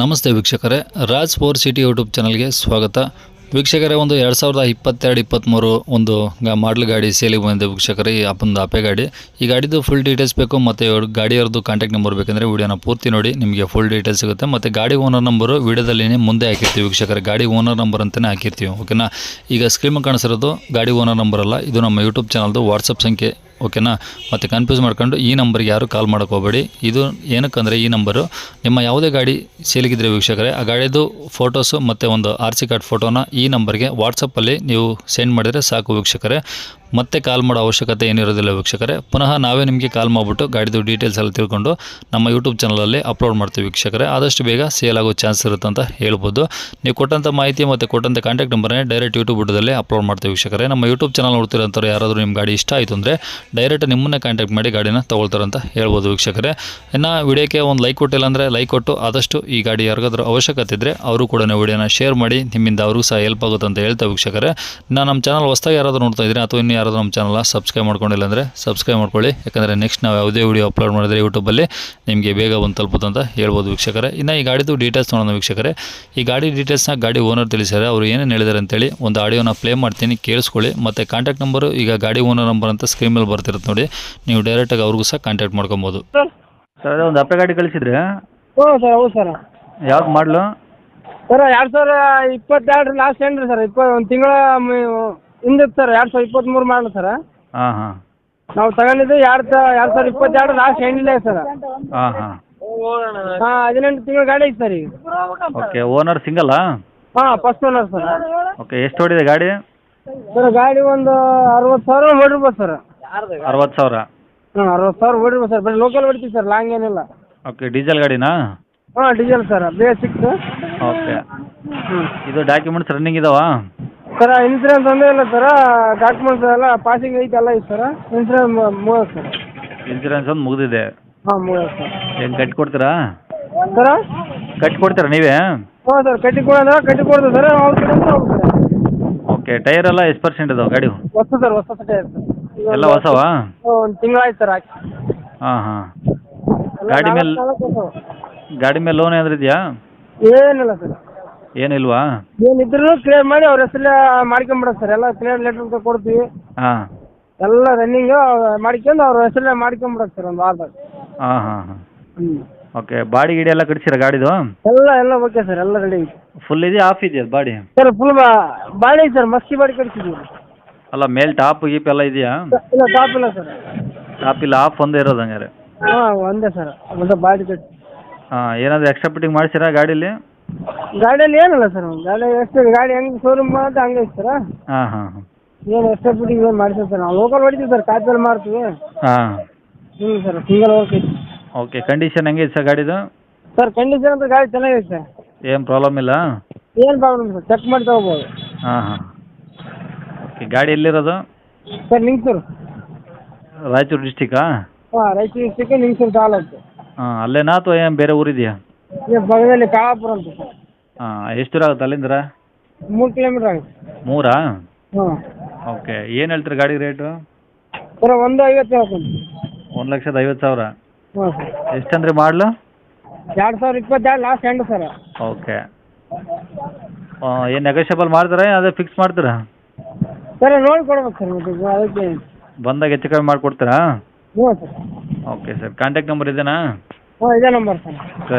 ನಮಸ್ತೆ ವೀಕ್ಷಕರೇ, Raj four city YouTube ಚಾನಲ್ಗೆ ಸ್ವಾಗತ. ವೀಕ್ಷಕರೇ, ಒಂದು 2022-23 ಒಂದು ಮಾಡಲ್ ಗಾಡಿ ಸೇಲಿಗೆ ಬಂದಿದೆ ವೀಕ್ಷಕರೇ. ಈ ಒಂದು ಅಪೆ ಗಾಡಿ. ಈ ಗಾಡಿದು ಫುಲ್ ಡೀಟೇಲ್ಸ್ ಬೇಕು ಮತ್ತು ಗಾಡಿಯವ್ರದ್ದು ಕಾಂಟ್ಯಾಕ್ಟ್ ನಂಬರ್ ಬೇಕಂದರೆ ವಿಡಿಯೋನ ಪೂರ್ತಿ ನೋಡಿ, ನಿಮಗೆ ಫುಲ್ ಡೀಟೇಲ್ಸ್ ಸಿಗುತ್ತೆ. ಮತ್ತು ಗಾಡಿ ಓನರ್ ನಂಬರು ವಿಡಿಯೋದಲ್ಲಿ ಮುಂದೆ ಹಾಕಿರ್ತೀವಿ ವೀಕ್ಷಕರೇ. ಗಾಡಿ ಓನರ್ ನಂಬರ್ ಅಂತಲೇ ಹಾಕಿರ್ತೀವಿ, ಓಕೆನಾ. ಈಗ ಸ್ಕ್ರೀನ್ ಕಾಣಿಸಿರೋದು ಗಾಡಿ ಓನರ್ ನಂಬರ್ ಅಲ್ಲ, ಇದು ನಮ್ಮ ಯೂಟ್ಯೂಬ್ ಚಾನಲ್ದು ವಾಟ್ಸಪ್ ಸಂಖ್ಯೆ, ಓಕೆನಾ. ಮತ್ತು ಕನ್ಫ್ಯೂಸ್ ಮಾಡ್ಕೊಂಡು ಈ ನಂಬರ್ಗೆ ಯಾರು ಕಾಲ್ ಮಾಡೋಕೆ ಹೋಗಬೇಡಿ. ಇದು ಏನಕ್ಕಂದರೆ ಈ ನಂಬರು ನಿಮ್ಮ ಯಾವುದೇ ಗಾಡಿ ಸೇಲಿಗಿದ್ರೆ ವೀಕ್ಷಕರೇ, ಆ ಗಾಡಿದು ಫೋಟೋಸು ಮತ್ತು ಒಂದು RC ಕಾರ್ಡ್ ಫೋಟೋನ ಈ ನಂಬರ್ಗೆ ವಾಟ್ಸಪ್ಪಲ್ಲಿ ನೀವು ಸೆಂಡ್ ಮಾಡಿದರೆ ಸಾಕು ವೀಕ್ಷಕರೇ. ಮತ್ತೆ ಕಾಲ್ ಮಾಡೋ ಅವಶ್ಯಕತೆ ಏನಿರೋದಿಲ್ಲ ವೀಕ್ಷಕರೇ. ಪುನಃ ನಾವೇ ನಿಮಗೆ ಕಾಲ್ ಮಾಡಿಬಿಟ್ಟು ಗಾಡಿದು ಡೀಟೇಲ್ಸ್ ಎಲ್ಲ ತಿಳ್ಕೊಂಡು ನಮ್ಮ ಯೂಟ್ಯೂಬ್ ಚಾನಲಲ್ಲಿ ಅಪ್ಲೋಡ್ ಮಾಡ್ತೀವಿ ವೀಕ್ಷಕರೇ. ಆದಷ್ಟು ಬೇಗ ಸೇಲ್ ಆಗೋ ಚಾನ್ಸ್ ಇರುತ್ತೆ ಅಂತ ಹೇಳ್ಬೋದು. ನೀವು ಕೊಟ್ಟಂಥ ಮಾಹಿತಿ ಮತ್ತು ಕೊಟ್ಟಂಥ ಕಾಂಟ್ಯಾಕ್ಟ್ ನಂಬರ್ನೇ ಡೈರೆಕ್ಟ್ ಯೂಟ್ಯೂಬ್ ಬುಡದಲ್ಲಿ ಅಪ್ಲೋಡ್ ಮಾಡ್ತೀವಿ ವೀಕ್ಷಕರೇ. ನಮ್ಮ ಯೂಟ್ಯೂಬ್ ಚಾನಲ್ ನೋಡ್ತಿರೋಂಥವ್ರು ಯಾರಾದರೂ ನಿಮ್ಮ ಗಾಡಿ ಇಷ್ಟ ಆಯಿತು ಅಂದರೆ ಡೈರೆಕ್ಟ್ ನಿಮ್ಮನ್ನೇ ಕಾಂಟ್ಯಾಕ್ಟ್ ಮಾಡಿ ಗಾಡಿನ ತೊಗೊಳ್ತಾರಂತ ಹೇಳ್ಬೋದು ವೀಕ್ಷಕರೇ. ಇನ್ನು ವಿಡಿಯೋಕ್ಕೆ ಒಂದು ಲೈಕ್ ಕೊಟ್ಟಿಲ್ಲ ಅಂದರೆ ಲೈಕ್ ಕೊಟ್ಟು ಆದಷ್ಟು ಈ ಗಾಡಿ ಯಾರಿಗಾದ್ರೂ ಅವಶ್ಯಕತೆ ಇದ್ದರೆ ಅವರು ಕೂಡ ವಿಡಿಯೋನ ಶೇರ್ ಮಾಡಿ, ನಿಮ್ಮಿಂದ ಅವ್ರಿಗೂ ಸಹ ಹೆಲ್ಪ್ ಆಗುತ್ತೆ ಅಂತ ಹೇಳ್ತಾ ವೀಕ್ಷಕರೇ. ನಮ್ಮ ಚಾನಲ್ ಹೊಸದಾಗಿ ಯಾರಾದರೂ ನೋಡ್ತಾ ಇದ್ದೀರಿ ಅಥವಾ ಇನ್ನು ಯಾರಾದರೂ ನಮ್ಮ ಚಾನಲ್ನ ಸಬ್ಸ್ಕ್ರೈಬ್ ಮಾಡ್ಕೊಂಡಿಲ್ಲ ಅಂದರೆ ಸಬ್ಸ್ಕ್ರೈಬ್ ಮಾಡ್ಕೊಳ್ಳಿ. ಯಾಕಂದರೆ ನೆಕ್ಸ್ಟ್ ನಾವು ಯಾವುದೇ ವಿಡಿಯೋ ಅಪ್ಲೋಡ್ ಮಾಡಿದರೆ ಯೂಟ್ಯೂಬಲ್ಲಿ ನಿಮಗೆ ಬೇಗ ಬಂದು ತಲುಪುತ್ತೆ ಅಂತ ಹೇಳ್ಬೋದು ವೀಕ್ಷಕರೇ. ಇನ್ನು ಈ ಗಾಡಿದು ಡೀಟೇಲ್ಸ್ ನೋಡೋಣ ವೀಕ್ಷಕರೇ. ಈ ಗಾಡಿ ಡೀಟೇಲ್ಸ್ನ ಗಾಡಿ ಓನರ್ ತಿಳಿಸಿದ್ದಾರೆ, ಅವರು ಏನೇನು ಹೇಳಿದ್ದಾರೆ ಅಂತೇಳಿ ಒಂದು ಆಡಿಯೋನ ಪ್ಲೇ ಮಾಡ್ತೀನಿ, ಕೇಳಿಸ್ಕೊಳ್ಳಿ. ಮತ್ತು ಕಾಂಟ್ಯಾಕ್ಟ್ ನಂಬರು ಈಗ ಗಾಡಿ ಓನರ್ ನಂಬರ್ ಅಂತ ಸ್ಕ್ರೀನ್ ಮೇಲೆ ಬರ್ತಿರುತ್ತೆ ನೋಡಿ, ನೀವು ಡೈರೆಕ್ಟಾಗಿ ಅವ್ರಿಗೂ ಸಹ ಕಾಂಟ್ಯಾಕ್ಟ್ ಮಾಡ್ಕೊಬೋದು. ಸರ್ ಅದೇ ಒಂದು ಅಪ್ಪೆ ಗಾಡಿ ಕಳಿಸಿದ್ರೆ. ಹ್ಞೂ ಸರ್, ಹೌದು ಸರ್. ಯಾವ್ದು ಮಾಡಲು? ಸರ್ 2022 ಲಾಸ್ಟ್ ಏನು ರೀ ಸರ್, ಒಂದು ತಿಂಗಳ ಹಿಂದೆ ಸರ್. 2023 ಮಾಡಲು ಸರ್. ಹಾಂ ಹಾಂ. ನಾವು ತಗೊಂಡಿದ್ದು 2022 ಲಾಸ್ಟ್ ಎಂಡಿಲ್ಲ ಸರ್. ಹಾಂ ಹಾಂ. 18 ತಿಂಗಳ ಗಾಡಿ ಐತೆ ಸರ್ ಈಗ. ಓಕೆ, ಓನರ್ ಸಿಂಗಲ್ಲಾ? ಹಾಂ, ಫಸ್ಟ್ ಓನರ್ ಸರ್. ಓಕೆ, ಎಷ್ಟು ಹೊಡಿದೆ ಗಾಡಿ? ಸರ್ ಗಾಡಿ ಒಂದು 60,000 ಹೊಡಿರ್ಬೋದು ಸರ್. 60,000. ಹ್ಞೂ, 60,000 ಹೊಡಿರ್ಬೋದು ಸರ್. ಬರೀ ಲೋಕಲ್ ಹೊಡಿತೀವಿ ಸರ್, ಲಾಂಗ್ ಏನಿಲ್ಲ. ಓಕೆ, ಡೀಸೆಲ್ ಗಾಡಿನಾ? ಹಾಂ, ಡೀಸೆಲ್ ಸರ್, ಬೇಸಿಕ್ಸ್. ಓಕೆ. ಹ್ಞೂ ಇದು ಡಾಕ್ಯುಮೆಂಟ್ಸ್ ರನ್ನಿಂಗ್ ಇದಾವಾ? ಸರ್ ಇನ್ಸೂರೆನ್ಸ್ ಒಂದೇ ಇಲ್ಲ ಸರ್, ಡಾಕ್ಯುಮೆಂಟ್ಸ್ ಎಲ್ಲ ಪಾಸಿಂಗ್ ಐತೆ, ಎಲ್ಲ ಐತೆ ಸರ್. ಇನ್ಸೂರೆನ್ಸ್ ಮುಗಿದ ಸರ್. ಇನ್ಸೂರೆನ್ಸ್ ಒಂದು ಮುಗಿದಿದೆ. ಹಾಂ, ಮುಗಿದ ಸರ್. ಹೆಂಗೆ ಕಟ್ಟಿ ಕೊಡ್ತೀರಾ? ಸರ ಕಟ್ಟಿ ಕೊಡ್ತೀರಾ ನೀವೇ? ಹ್ಞೂ ಸರ್, ಕಟ್ಟಿ ಕೊಡೋದ್ರೆ ಕಟ್ಟಿ ಕೊಡ್ತೀವಿ ಸರ್. ಅವ್ರು ಕಡೆ ಹೌದು ಸರ್. ಓಕೆ, ಟೈರ್ ಎಲ್ಲ ಎಷ್ಟು ಪರ್ಸೆಂಟ್ ಇದಾವೆ ಗಾಡಿ? ಹೊಸ ಸರ್, ಹೊಸ ಟೈರ್ ಸರ್. ಎಲ್ಲ ಹೊಸವಾ? ಒಂದು ತಿಂಗಳು ಆಯ್ತು ಸರ್ ಹಾಕಿ. ಹಾಂ ಹಾಂ. ಗಾಡಿ ಗಾಡಿ ಮೇಲೆ ಲೋನ್ ಏನಾದ್ರು ಇದೆಯಾ? ಏನಿಲ್ಲ ಸರ್. ಏನಿಲ್ವಾ? ಏನಿದ್ರು ಕ್ಲಿಯರ್ ಮಾಡಿ ಅವ್ರ ಹೆಸರಲ್ಲೇ ಮಾಡ್ಕೊಂಬಿಡೋದು ಸರ್. ಎಲ್ಲ ಕ್ಲಿಯರ್ ಲೆಟರ್ ಕೊಡ್ತೀವಿ. ಹಾಂ. ಎಲ್ಲ ರನ್ನಿಂಗು ಮಾಡ್ಕೊಂಡು ಅವ್ರ ಹೆಸರಲ್ಲೇ ಮಾಡ್ಕೊಂಬಿಡೋದು ಸರ್ ಒಂದು ವಾರದಾಗ. ಹಾಂ ಹಾಂ ಹಾಂ. ಹ್ಞೂ. ಓಕೆ, ಬಾಡಿ ಗಿಡಿ ಎಲ್ಲ ಕಟ್ಸಿರ ಗಾಡಿದು? ಎಲ್ಲ ಓಕೆ ಸರ್, ಎಲ್ಲ ರೆಡಿ ಐತಿ. ಫುಲ್ ಇದೆಯಾ ಆಫ್ ಇದೆಯಾ ಬಾಡಿ? ಸರ್ ಫುಲ್ ಬಾಡಿ ಐತೆ ಸರ್, ಮಸ್ಕಿ ಬಾಡಿ ಕಟ್ಸಿದ್ದೀವಿ. ಅಲ್ಲ, ಮೇಲ್ ಟಾಪ್ ಗೀಪ್ ಎಲ್ಲ ಇದೆಯಾ? ಇಲ್ಲ, ಟಾಪ್ ಇಲ್ಲ ಸರ್. ಟಾಪ್ ಇಲ್ಲ, ಆಫ್ ಒಂದೇ ಇರೋದು ಹಂಗಾರೆ? ಹಾಂ, ಒಂದೇ ಸರ್, ಒಂದು ಬಾಡಿ ಕಟ್ಟಿ. ಹಾಂ, ಏನಾದರೂ ಎಕ್ಸ್ಟ್ರಾ ಫಿಟ್ಟಿಂಗ್ ಮಾಡಿಸಿರಾ ಗಾಡೀಲಿ? ಗಾಡಿಯಲ್ಲಿ ಏನಿಲ್ಲ ಸರ್, ಗಾಡಿ ಎಷ್ಟು ಗಾಡಿ ಹೆಂಗೆ ಶೋರೂಮ್ ಮಾಡೋದು ಹಂಗೆ ಐತೆ ಸರ್. ಹಾಂ ಹಾಂ ಹಾಂ. ಏನು ಎಕ್ಸ್ಟ್ರಾ ಫಿಟ್ಟಿಂಗ್ ಏನು ಮಾಡ್ತೀವಿ ಸರ್, ನಾವು ಲೋಕಲ್ ಹೊಡಿತೀವಿ ಸರ್, ಕಾಯ್ದಲ್ಲಿ ಮಾಡ್ತೀವಿ. ಹಾಂ. ಹ್ಞೂ ಸರ್, ಸಿಂಗಲ್ ವರ್ಕ್ ಐತಿ. ಓಕೆ, ಕಂಡೀಷನ್ ಹೆಂಗಿದೆ ಸರ್ ಗಾಡಿದು? ಸರ್ ಕಂಡೀಷನ್ ಅಂತ ಗಾಡಿ ಚೆನ್ನಾಗೈತೆ ಸರ್, ಏನು ಪ್ರಾಬ್ಲಮ್ ಇಲ್ಲ? ಏನು ಪ್ರಾಬ್ಲಮ್ ಸರ್, ಚೆಕ್ ಮಾಡಿ ತಗೋಬೋದು. ಹಾಂ ಹಾಂ. ಓಕೆ, ಗಾಡಿ ಎಲ್ಲಿರೋದು? ಸರ್ ನಿಂಗ್ಸೂರು. ರಾಯಚೂರು ಡಿಸ್ಟಿಕ್ಕಾ? ಹಾಂ, ರಾಯಚೂರು ಡಿಸ್ಟಿಕ್, ನಿಂಗ್ಸೂರು ತಾಲೂಕು. ಹಾಂ, ಅಲ್ಲೇನಾ ಅಥವಾ ಏನು ಬೇರೆ ಊರಿದೆಯಾ? ಈ ಭಾಗದಲ್ಲಿ ಕಾಳಾಪುರ ಅಂತ ಸರ್. ಹಾಂ, ಎಷ್ಟು ದೂರ ಆಗುತ್ತೆ ಅಲ್ಲಿಂದ? 3 ಕಿಲೋಮೀಟ್ರ್ ಆಗುತ್ತೆ. 3? ಹಾಂ. ಓಕೆ, ಏನು ಹೇಳ್ತೀರಿ ಗಾಡಿ ರೇಟು? ಸರ್ 150 ಹೇಳ್ತೀನಿ. 1,50,000? ಹಾಂ ಸರ್. ಎಷ್ಟಂದ್ರೆ ಮಾಡಲು? 2022 ಲಾಸ್ಟ್ ಎಂಡ್ ಸರ್. ಓಕೆ. ಏನು ನೆಗೋಷಿಯಬಲ್ ಮಾಡ್ತೀರಾ, ಅದೇ ಫಿಕ್ಸ್ ಮಾಡ್ತೀರಾ? ಸರ್ ನೋಡಿ ಕೊಡ್ಬೇಕು ಸರ್, ಮತ್ತೆ ಅದಕ್ಕೆ ಬಂದಾಗ ಹೆಚ್ಚು ಕಮ್ಮಿ ಮಾಡಿಕೊಡ್ತೀರಾ? ಹ್ಞೂ sir. Okay sir, contact number ಇದೆನಾ? ಹಾಂ, ಇದೇ ನಂಬರ್ ಸರ್.